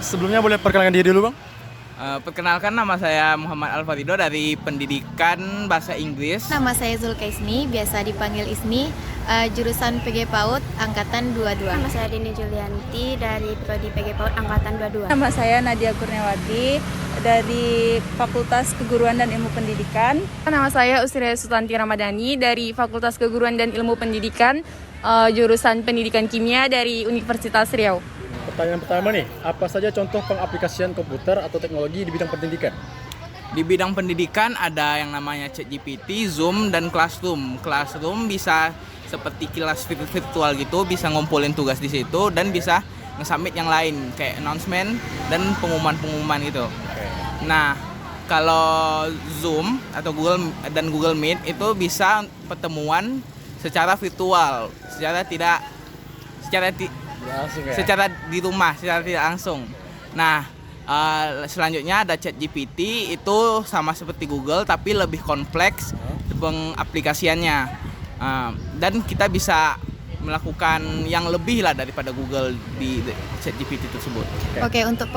sebelumnya boleh perkenalkan diri dulu, Bang? Perkenalkan, nama saya Muhammad Alfarido dari Pendidikan Bahasa Inggris. Nama saya Zulkaisni, biasa dipanggil Isni, jurusan PG PAUD Angkatan 22. Nama saya Dini Julianti dari Prodi PG PAUD Angkatan 22. Nama saya Nadia Kurniawati dari Fakultas Keguruan dan Ilmu Pendidikan. Nama saya Usria Sutanti Ramadhani dari Fakultas Keguruan dan Ilmu Pendidikan, jurusan Pendidikan Kimia dari Universitas Riau. Pertanyaan pertama nih, apa saja contoh pengaplikasian komputer atau teknologi di bidang pendidikan? Di bidang pendidikan ada yang namanya ChatGPT, Zoom, dan Classroom. Classroom bisa seperti kelas virtual gitu, bisa ngumpulin tugas di situ dan bisa nge-submit yang lain kayak announcement dan pengumuman-pengumuman itu. Nah, kalau Zoom atau Google Meet itu bisa pertemuan secara virtual, secara di rumah, secara tidak langsung. Nah, selanjutnya ada ChatGPT, itu sama seperti Google tapi lebih kompleks pengaplikasiannya. Dan kita bisa melakukan yang lebih lah daripada Google di ChatGPT tersebut. Oke, untuk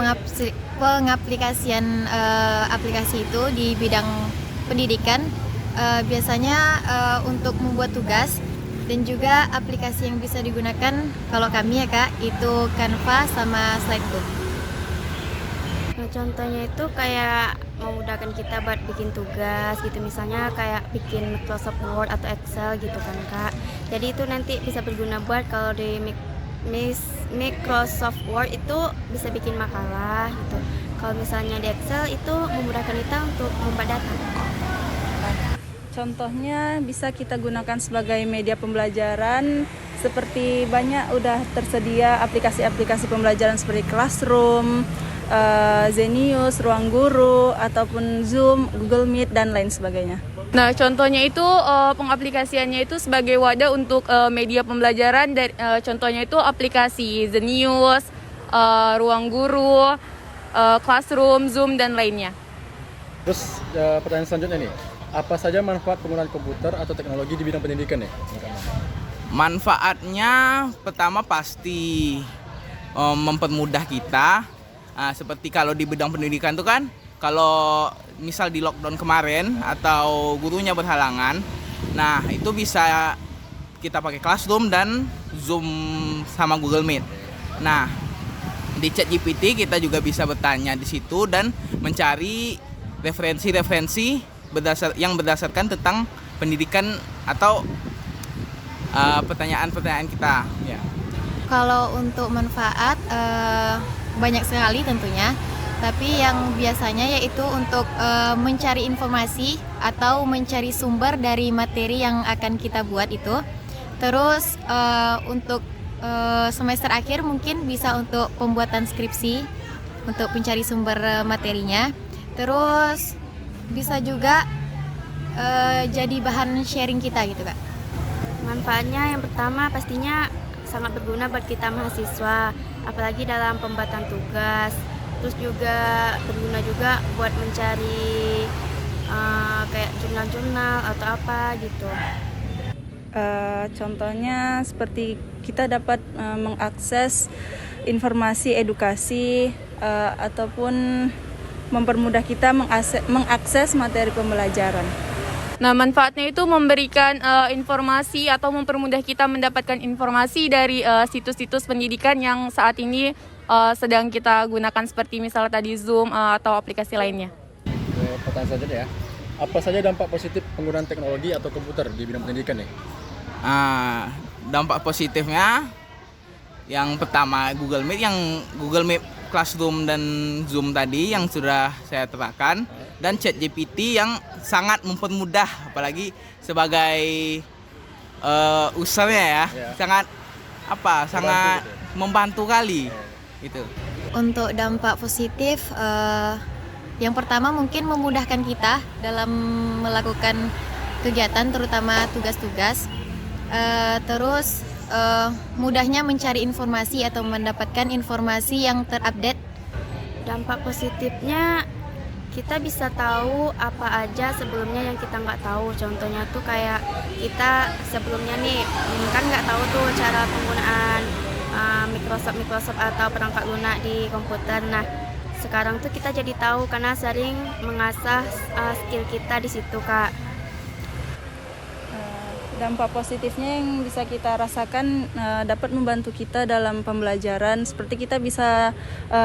pengaplikasian aplikasi itu di bidang pendidikan, biasanya untuk membuat tugas dan juga aplikasi yang bisa digunakan kalau kami ya Kak, itu Canva sama Slidebook. Nah, contohnya itu kayak memudahkan kita buat bikin tugas gitu, misalnya kayak bikin Microsoft Word atau Excel gitu kan Kak. Jadi itu nanti bisa berguna buat kalau di Microsoft Word itu bisa bikin makalah gitu. Kalau misalnya di Excel itu memudahkan kita untuk membuat data. Contohnya bisa kita gunakan sebagai media pembelajaran, seperti banyak udah tersedia aplikasi-aplikasi pembelajaran seperti Classroom, Zenius, Ruang Guru, ataupun Zoom, Google Meet, dan lain sebagainya. Nah, contohnya itu pengaplikasiannya itu sebagai wadah untuk media pembelajaran. Contohnya itu aplikasi Zenius, Ruang Guru, Classroom, Zoom, dan lainnya. Terus pertanyaan selanjutnya nih, apa saja manfaat penggunaan komputer atau teknologi di bidang pendidikan nih? Manfaatnya pertama pasti mempermudah kita. Seperti kalau di bidang pendidikan itu kan, kalau misal di lockdown kemarin atau gurunya berhalangan, nah itu bisa kita pakai Classroom dan Zoom sama Google Meet. Nah, di ChatGPT kita juga bisa bertanya di situ dan mencari referensi-referensi yang berdasarkan tentang pendidikan atau pertanyaan-pertanyaan kita. Ya. Kalau untuk manfaat banyak sekali tentunya, tapi yang biasanya yaitu untuk mencari informasi atau mencari sumber dari materi yang akan kita buat itu. Terus untuk semester akhir mungkin bisa untuk pembuatan skripsi, untuk mencari sumber materinya. Terus bisa juga jadi bahan sharing kita gitu Kak. Manfaatnya yang pertama pastinya sangat berguna buat kita mahasiswa, apalagi dalam pembuatan tugas. Terus juga berguna juga buat mencari kayak jurnal-jurnal atau apa gitu. Contohnya seperti kita dapat mengakses informasi edukasi ataupun mempermudah kita mengakses materi pembelajaran. Nah, manfaatnya itu memberikan informasi atau mempermudah kita mendapatkan informasi dari situs-situs pendidikan yang saat ini sedang kita gunakan, seperti misal tadi Zoom atau aplikasi lainnya. Pertanyaan selanjutnya ya, apa saja dampak positif penggunaan teknologi atau komputer di bidang pendidikan nih? Dampak positifnya yang pertama Google Meet, Classroom dan Zoom tadi yang sudah saya terangkan, dan ChatGPT yang sangat mempermudah, apalagi sebagai usernya ya, sangat membantu kali gitu. Untuk dampak positif, yang pertama mungkin memudahkan kita dalam melakukan kegiatan, terutama tugas-tugas. Terus mudahnya mencari informasi atau mendapatkan informasi yang terupdate. Dampak positifnya kita bisa tahu apa aja sebelumnya yang kita nggak tahu. Contohnya tuh kayak kita sebelumnya nih kan nggak tahu tuh cara penggunaan Microsoft atau perangkat lunak di komputer. Nah, sekarang tuh kita jadi tahu karena sering mengasah skill kita di situ, Kak. Dampak positifnya yang bisa kita rasakan dapat membantu kita dalam pembelajaran, seperti kita bisa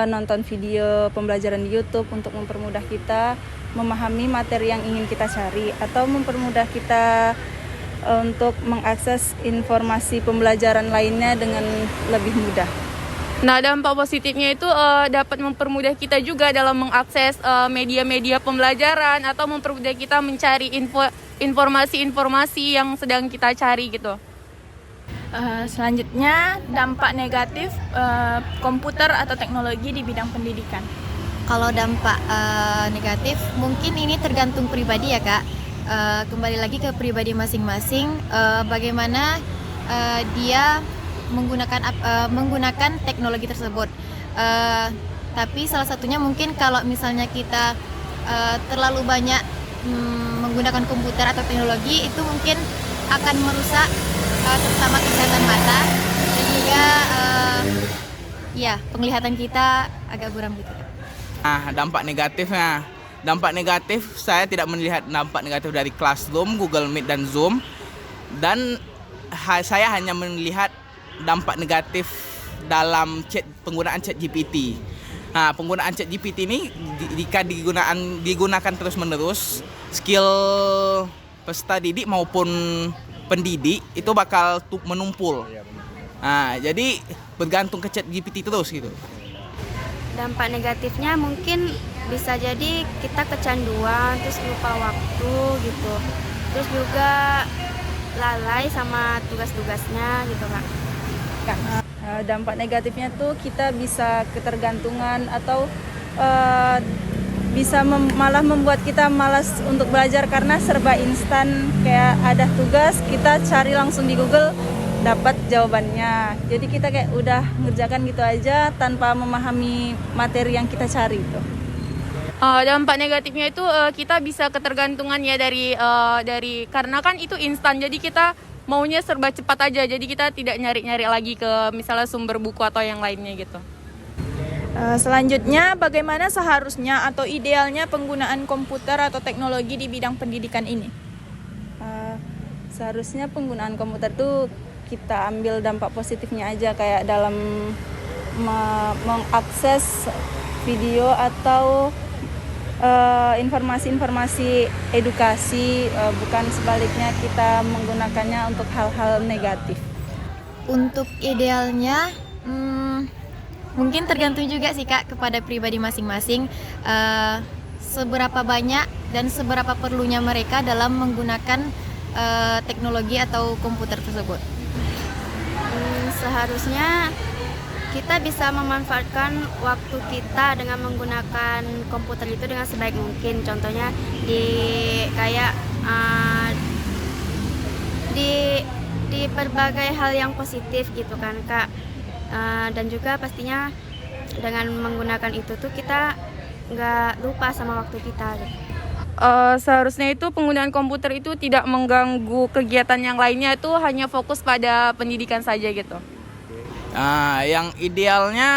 nonton video pembelajaran di YouTube untuk mempermudah kita memahami materi yang ingin kita cari, atau mempermudah kita untuk mengakses informasi pembelajaran lainnya dengan lebih mudah. Nah, dampak positifnya itu dapat mempermudah kita juga dalam mengakses media-media pembelajaran atau mempermudah kita mencari informasi-informasi yang sedang kita cari gitu. Selanjutnya, dampak negatif komputer atau teknologi di bidang pendidikan. Kalau dampak negatif, mungkin ini tergantung pribadi ya Kak. Kembali lagi ke pribadi masing-masing, bagaimana dia menggunakan teknologi tersebut. Tapi salah satunya mungkin kalau misalnya kita terlalu banyak menggunakan komputer atau teknologi, itu mungkin akan merusak terutama kesehatan mata dan juga ya penglihatan kita agak buram gitu. Dampak negatif saya tidak melihat dampak negatif dari Classroom, Google Meet dan Zoom, dan saya hanya melihat dampak negatif dalam penggunaan ChatGPT. Penggunaan ChatGPT ini jika digunakan terus-menerus, skill peserta didik maupun pendidik itu bakal menumpul. Jadi bergantung ke ChatGPT terus gitu. Dampak negatifnya mungkin bisa jadi kita kecanduan, terus lupa waktu gitu. Terus juga lalai sama tugas-tugasnya gitu, Kak. Dampak negatifnya tuh kita bisa ketergantungan atau bisa malah membuat kita malas untuk belajar karena serba instan. Kayak ada tugas, kita cari langsung di Google, dapat jawabannya. Jadi kita kayak udah ngerjakan gitu aja tanpa memahami materi yang kita cari itu. Dampak negatifnya itu kita bisa ketergantungan ya dari karena kan itu instan, jadi kita maunya serba cepat aja, jadi kita tidak nyari-nyari lagi ke misalnya sumber buku atau yang lainnya gitu. Selanjutnya, bagaimana seharusnya atau idealnya penggunaan komputer atau teknologi di bidang pendidikan ini? Seharusnya penggunaan komputer tuh kita ambil dampak positifnya aja, kayak dalam mengakses video atau informasi-informasi edukasi, bukan sebaliknya kita menggunakannya untuk hal-hal negatif. Untuk idealnya, mungkin tergantung juga sih Kak kepada pribadi masing-masing, seberapa banyak dan seberapa perlunya mereka dalam menggunakan teknologi atau komputer tersebut. Seharusnya kita bisa memanfaatkan waktu kita dengan menggunakan komputer itu dengan sebaik mungkin. Contohnya di berbagai hal yang positif gitu kan, Kak. Dan juga pastinya dengan menggunakan itu tuh kita nggak lupa sama waktu kita gitu. Seharusnya itu penggunaan komputer itu tidak mengganggu kegiatan yang lainnya, itu hanya fokus pada pendidikan saja gitu. Yang idealnya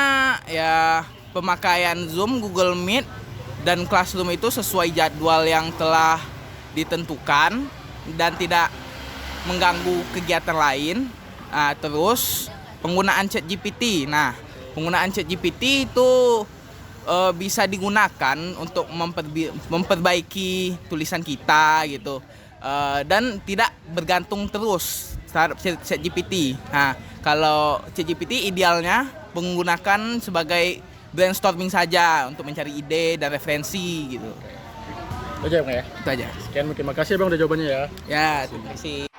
ya pemakaian Zoom, Google Meet, dan Classroom itu sesuai jadwal yang telah ditentukan dan tidak mengganggu kegiatan lain. Terus penggunaan ChatGPT. Penggunaan ChatGPT itu bisa digunakan untuk memperbaiki tulisan kita gitu, dan tidak bergantung terus terhadap ChatGPT. Kalau ChatGPT idealnya menggunakan sebagai brainstorming saja untuk mencari ide dan referensi gitu. Itu aja Bang ya? Itu aja. Sekian, mungkin makasih Bang udah jawabannya ya. Ya, terima kasih.